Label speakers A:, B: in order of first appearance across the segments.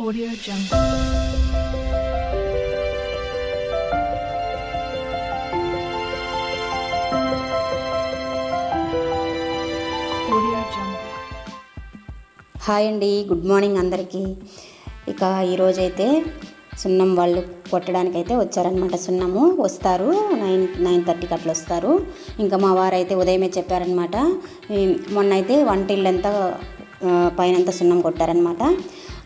A: Audio Jungle. Audio Jungle.
B: Hi అండి, good morning అందరికీ. ఇక ఈరోజైతే సున్నం వాళ్ళు కొట్టడానికైతే వచ్చారనమాట. సున్నము వస్తారు 9:30కి అట్లా వస్తారు. ఇంకా మా వారైతే ఉదయమే చెప్పారనమాట. మొన్న అయితే వంటిల్లంతా పైనంతా సున్నం కొట్టారనమాట.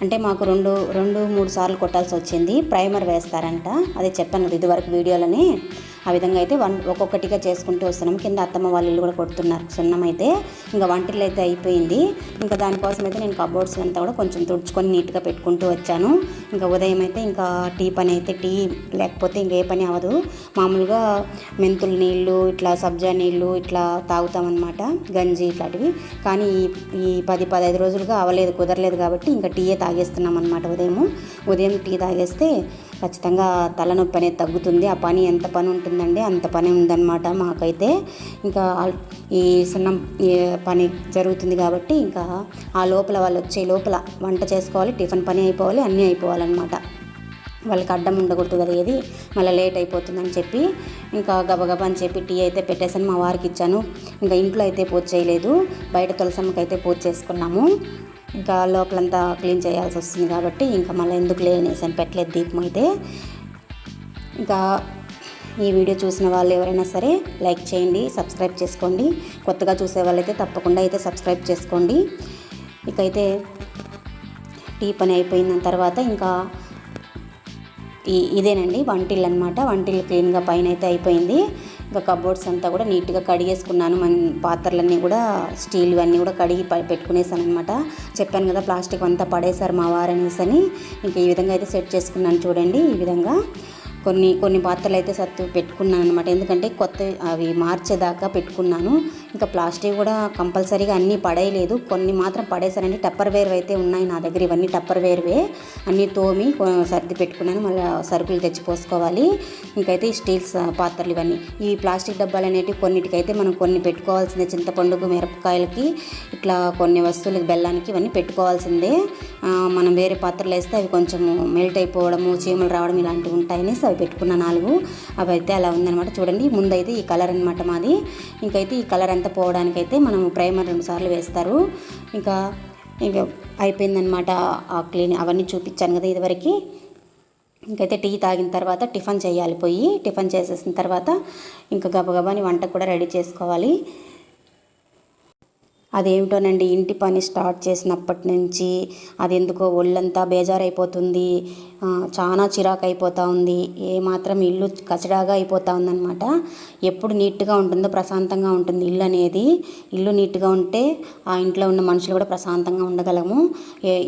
B: అంటే మాకు రెండు మూడు సార్లు కొట్టాల్సి వచ్చింది. ప్రైమర్ వేస్తారంట, అదే చెప్పాను కదా ఇదివరకు వీడియోలోనే. ఆ విధంగా అయితే ఒక్కొక్కటిగా చేసుకుంటూ వస్తున్నాం. కింద అత్తమ్మ వాళ్ళ ఇల్లు కూడా కొడుతున్నారు సున్నం అయితే. ఇంకా వంటిల్లు అయితే అయిపోయింది. ఇంకా దానికోసం అయితే నేను కబోర్డ్స్ అంతా కూడా కొంచెం తుడుచుకొని నీట్గా పెట్టుకుంటూ వచ్చాను. ఇంకా ఉదయం అయితే ఇంకా టీ పని అయితే టీ లేకపోతే ఇంకే పని అవ్వదు. మామూలుగా మెంతుల నీళ్ళు, ఇట్లా సబ్జా నీళ్ళు ఇట్లా తాగుతామన్నమాట, గంజి ఇట్లాంటివి. కానీ ఈ 10-15 రోజులుగా అవ్వలేదు, కుదరలేదు కాబట్టి ఇంకా టీయే తాగేస్తున్నాం అనమాట. ఉదయం టీ తాగేస్తే ఖచ్చితంగా తలనొప్పి అనేది తగ్గుతుంది. ఆ పని ఎంత పని ఉంటుందండి, అంత పని ఉందన్నమాట మాకైతే. ఇంకా ఈ సున్నం పని జరుగుతుంది కాబట్టి ఇంకా ఆ లోపల వాళ్ళు వచ్చే లోపల వంట చేసుకోవాలి, టిఫిన్ పని అయిపోవాలి, అన్నీ అయిపోవాలన్నమాట. వాళ్ళకి అడ్డం ఉండకూడదు కదా, ఏది మళ్ళీ లేట్ అయిపోతుందని చెప్పి ఇంకా గబగబా అని చెప్పి టీ అయితే పెట్టేసాను, మా వారికి ఇచ్చాను. ఇంకా ఇంట్లో అయితే పూజ చేయలేదు, బయట తులసమ్మకి అయితే పూజ చేసుకున్నాము. ఇంకా లోపలంతా క్లీన్ చేయాల్సి వస్తుంది కాబట్టి ఇంకా మళ్ళీ ఎందుకు లేనేసాను, పెట్టలేదు దీపం అయితే. ఇంకా ఈ వీడియో చూసిన వాళ్ళు ఎవరైనా సరే లైక్ చేయండి, సబ్స్క్రైబ్ చేసుకోండి. కొత్తగా చూసే వాళ్ళైతే తప్పకుండా అయితే సబ్స్క్రైబ్ చేసుకోండి. ఇకైతే టీ పని అయిపోయిన తర్వాత ఇంకా ఇదేనండి వంటిల్లు అనమాట. వంటిల్లు క్లీన్గా పైన అయితే అయిపోయింది. ఇంకా కబోర్డ్స్ అంతా కూడా నీట్గా కడిగేసుకున్నాను. పాత్రలన్నీ కూడా స్టీల్ అన్నీ కూడా కడిగి పెట్టుకునేసాను అనమాట. చెప్పాను కదా ప్లాస్టిక్ అంతా పడేశారు మా వారనేసని. ఇంకా ఈ విధంగా అయితే సెట్ చేసుకున్నాను చూడండి. ఈ విధంగా కొన్ని పాత్రలు అయితే సత్తు పెట్టుకున్నాను అనమాట. ఎందుకంటే కొత్త అవి మార్చేదాకా పెట్టుకున్నాను. ఇంకా ప్లాస్టిక్ కూడా కంపల్సరీగా అన్నీ పడేయలేదు, కొన్ని మాత్రం పడేసానండి. టప్పర్వేర్ అయితే ఉన్నాయి నా దగ్గర, ఇవన్నీ టప్పర్వేర్వే. అన్నీ తోమి సర్ది పెట్టుకున్నాను. మళ్ళీ సరుకులు తెచ్చి పోసుకోవాలి. ఇంకైతే ఈ స్టీల్స్ పాత్రలు ఇవన్నీ, ఈ ప్లాస్టిక్ డబ్బాలు అనేవి కొన్నిటికైతే మనం కొన్ని పెట్టుకోవాల్సిందే. చింతపండుకు, మిరపకాయలకి, ఇట్లా కొన్ని వస్తువులకి, బెల్లానికి ఇవన్నీ పెట్టుకోవాల్సిందే. మనం వేరే పాత్రలు వేస్తే అవి కొంచెం మెల్ట్ అయిపోవడము, చీమలు రావడం ఇలాంటివి ఉంటాయని అవి పెట్టుకున్న 4. అవి అయితే అలా ఉందన్నమాట. చూడండి, ముందైతే ఈ కలర్ అనమాట మాది. ఇంకైతే ఈ కలర్ అంతా పోవడానికైతే మనం ప్రైమర్ 2 సార్లు వేస్తారు. ఇంకా అయిపోయిందనమాట ఆ క్లీన్. అవన్నీ చూపించాను కదా ఇదివరకు. ఇంకైతే టీ తాగిన తర్వాత టిఫిన్ చేయాలి, పోయి టిఫిన్ చేసేసిన తర్వాత ఇంకా గబగబాని వంట కూడా రెడీ చేసుకోవాలి. అదేమిటోనండి, ఇంటి పని స్టార్ట్ చేసినప్పటి నుంచి అది ఎందుకో ఒళ్ళంతా బేజారైపోతుంది, చాలా చిరాకు అయిపోతూ ఉంది. ఏమాత్రం ఇల్లు కచడాగా అయిపోతూ ఉందన్నమాట. ఎప్పుడు నీట్గా ఉంటుందో ప్రశాంతంగా ఉంటుంది ఇల్లు అనేది. ఇల్లు నీట్గా ఉంటే ఆ ఇంట్లో ఉన్న మనుషులు కూడా ప్రశాంతంగా ఉండగలము.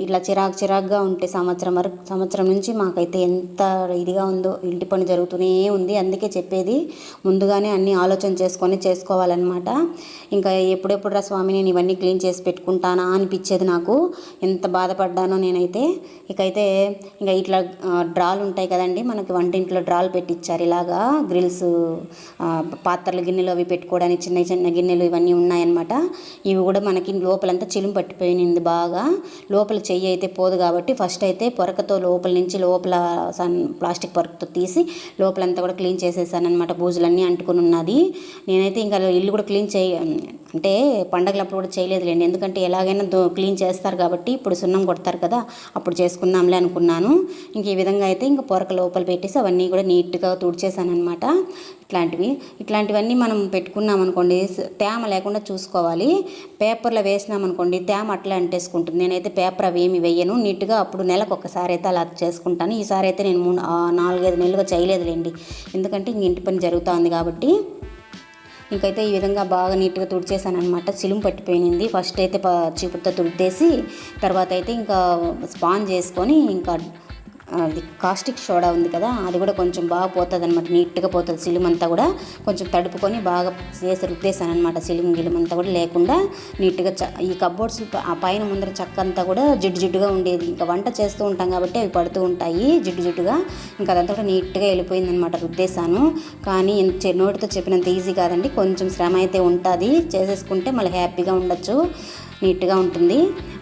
B: ఇట్లా చిరాకుగా ఉంటే సంవత్సరం నుంచి మాకైతే ఎంత ఇదిగా ఉందో, ఇంటి పని జరుగుతూనే ఉంది. అందుకే చెప్పేది ముందుగానే అన్నీ ఆలోచన చేసుకోవాలన్నమాట. ఇంకా ఎప్పుడెప్పుడు రా స్వామి నేను ఇవన్నీ క్లీన్ చేసి పెట్టుకుంటానా అనిపించేది నాకు. ఎంత బాధపడ్డానో నేనైతే. ఇకైతే ఇంకా ఇట్లా డ్రాలు ఉంటాయి కదండి, మనకి వంటింట్లో డ్రాలు పెట్టించారు. ఇలాగా గ్రిల్స్, పాత్రలు, గిన్నెలు అవి పెట్టుకోవడానికి చిన్న గిన్నెలు ఇవన్నీ ఉన్నాయన్నమాట. ఇవి కూడా మనకి లోపలంతా చిలుము పట్టిపోయింది బాగా. లోపల చెయ్యి అయితే పోదు కాబట్టి ఫస్ట్ అయితే పొరకతో లోపల ప్లాస్టిక్ పొరకతో తీసి లోపలంతా కూడా క్లీన్ చేసేసాను అనమాట. బూజులన్నీ అంటుకుని ఉన్నది. నేనైతే ఇంకా ఇల్లు కూడా క్లీన్ అంటే పండగలప్పుడు కూడా చేయలేదులేండి, ఎందుకంటే ఎలాగైనా క్లీన్ చేస్తారు కాబట్టి. ఇప్పుడు సున్నం కొడతారు కదా, అప్పుడు చేసుకుందాంలే అనుకున్నాను. ఇంక ఈ విధంగా అయితే ఇంకా పొరక లోపల పెట్టేసి అవన్నీ కూడా నీట్గా తుడిచేసాను అనమాట. ఇట్లాంటివన్నీ మనం పెట్టుకున్నాం అనుకోండి, తేమ లేకుండా చూసుకోవాలి. పేపర్లో వేసినామనుకోండి తేమ అట్లా అంటేసుకుంటుంది. నేనైతే పేపర్ అవి ఏమి వేయను, నీట్గా అప్పుడు నెలకు ఒకసారి అయితే అలా చేసుకుంటాను. ఈసారి అయితే నేను 4-5 నెలలుగా చేయలేదులేండి, ఎందుకంటే ఇంక ఇంటి పని జరుగుతూ ఉంది కాబట్టి. ఇంకైతే ఈ విధంగా బాగా నీట్గా తుడిచేసాను అనమాట. చిలుము పట్టిపోయింది. ఫస్ట్ అయితే చీపురుతో తుడిచేసి తర్వాత అయితే ఇంకా స్పాంజ్ చేసుకొని ఇంకా అది కాస్టిక్ సోడా ఉంది కదా, అది కూడా కొంచెం బాగా పోతుంది అనమాట, నీట్గా పోతుంది. సిలిం అంతా కూడా కొంచెం తడుపుకొని బాగా చేసి రుద్దేశాను అనమాట. గిలిం అంతా కూడా లేకుండా నీట్గా ఈ కబోర్డ్స్ ఆ పైన ముందర చెక్క అంతా కూడా జిడ్డుగా ఉండేది. ఇంకా వంట చేస్తూ ఉంటాం కాబట్టి అవి పడుతూ ఉంటాయి జిడ్డుగా. ఇంకా అదంతా కూడా నీట్గా వెళ్ళిపోయిందనమాట, రుద్దేశాను. కానీ నోటితో చెప్పినంత ఈజీ కాదండి, కొంచెం శ్రమ అయితే ఉంటుంది. చేసేసుకుంటే మళ్ళీ హ్యాపీగా ఉండొచ్చు. నీట్గా ఉంటుంది.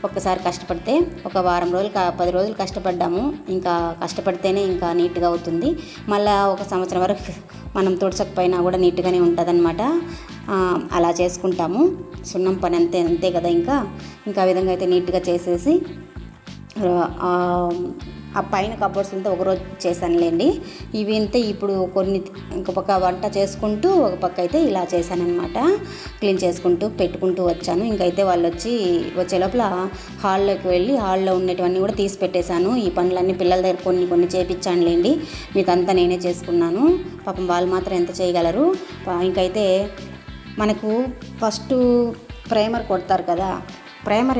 B: ఒక్కసారి కష్టపడితే ఒక వారం రోజులు 10 రోజులు కష్టపడ్డాము, ఇంకా కష్టపడితేనే ఇంకా నీట్గా అవుతుంది. మళ్ళీ ఒక సంవత్సరం వరకు మనం తుడచకపోయినా కూడా నీట్గానే ఉంటుందన్నమాట. అలా చేసుకుంటాము. సున్నం పని అంతే కదా. ఇంకా ఆ విధంగా అయితే నీట్గా చేసేసి ఆ పైన కబోర్డ్స్ అంతా ఒకరోజు చేశానులేండి. ఇవి అంతే ఇప్పుడు కొన్ని ఇంక పక్క వంట చేసుకుంటూ ఒక పక్క అయితే ఇలా చేశానన్నమాట. క్లీన్ చేసుకుంటూ పెట్టుకుంటూ వచ్చాను. ఇంకైతే వాళ్ళు వచ్చే లోపల హాల్లోకి వెళ్ళి హాల్లో ఉన్నటువన్నీ కూడా తీసి పెట్టేశాను. ఈ పనులన్నీ పిల్లల దగ్గర కొన్ని చేపించానులేండి. మీకంతా నేనే చేసుకున్నాను. పాపం వాళ్ళు మాత్రం ఎంత చేయగలరు. ఇంకైతే మనకు ఫస్ట్ ప్రైమర్ కొడతారు కదా. ప్రైమర్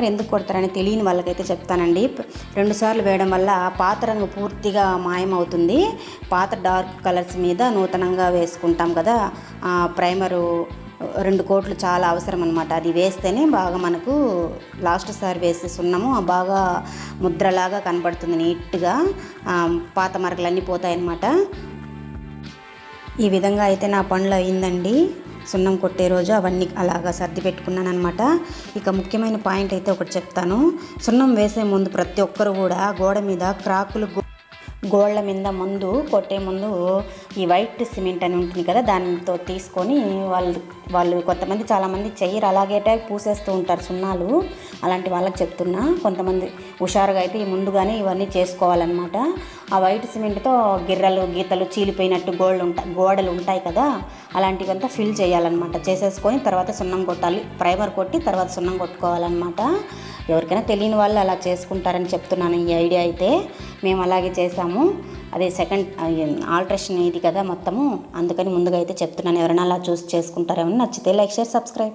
B: ఎందుకు కొడతారని తెలియని వాళ్ళకైతే చెప్తానండి. 2 సార్లు వేయడం వల్ల పాత రంగు పూర్తిగా మాయమవుతుంది. పాత డార్క్ కలర్స్ మీద నూతనంగా వేసుకుంటాం కదా, ప్రైమరు 2 కోట్లు చాలా అవసరం అనమాట. అది వేస్తేనే బాగా మనకు లాస్ట్ సారి వేసి సున్నము బాగా ముద్రలాగా కనబడుతుంది. నీట్గా పాత మరకలన్నీ పోతాయన్నమాట. ఈ విధంగా అయితే నా పనులు అయిందండి. సున్నం కొట్టే రోజు అవన్నీ అలాగా సర్ది పెట్టుకున్నాను అనమాట. ఇక ముఖ్యమైన పాయింట్ అయితే ఒకటి చెప్తాను. సున్నం వేసే ముందు ప్రతి ఒక్కరు కూడా గోడ మీద క్రాకులు, గోళ్ళ మీద ముందు కొట్టే ముందు ఈ వైట్ సిమెంట్ అని ఉంటుంది కదా, దానితో తీసుకొని వాళ్ళు కొంతమంది చాలామంది చెయ్యరు, అలాగే పూసేస్తూ ఉంటారు సున్నాలు. అలాంటి వాళ్ళకి చెప్తున్నా. కొంతమంది హుషారుగా అయితే ముందుగానే ఇవన్నీ చేసుకోవాలన్నమాట. ఆ వైట్ సిమెంట్తో గిర్రలు గీతలు చీలిపోయినట్టు గోడలు ఉంటాయి కదా, అలాంటివంతా ఫిల్ చేయాలన్నమాట. చేసేసుకొని తర్వాత సున్నం కొట్టాలి. ప్రైమర్ కొట్టి తర్వాత సున్నం కొట్టుకోవాలన్నమాట. ఎవరికైనా తెలియని వాళ్ళు అలా చేసుకుంటారని చెప్తున్నాను. ఈ ఐడియా అయితే మేము అలాగే చేసాము. అదే సెకండ్ ఆల్ట్రేషన్ ఇది కదా మొత్తము, అందుకని ముందుగా అయితే చెప్తున్నాను. ఎవరైనా అలా చూసి చేసుకుంటారేమో. నచ్చితే లైక్, షేర్, సబ్స్క్రైబ్.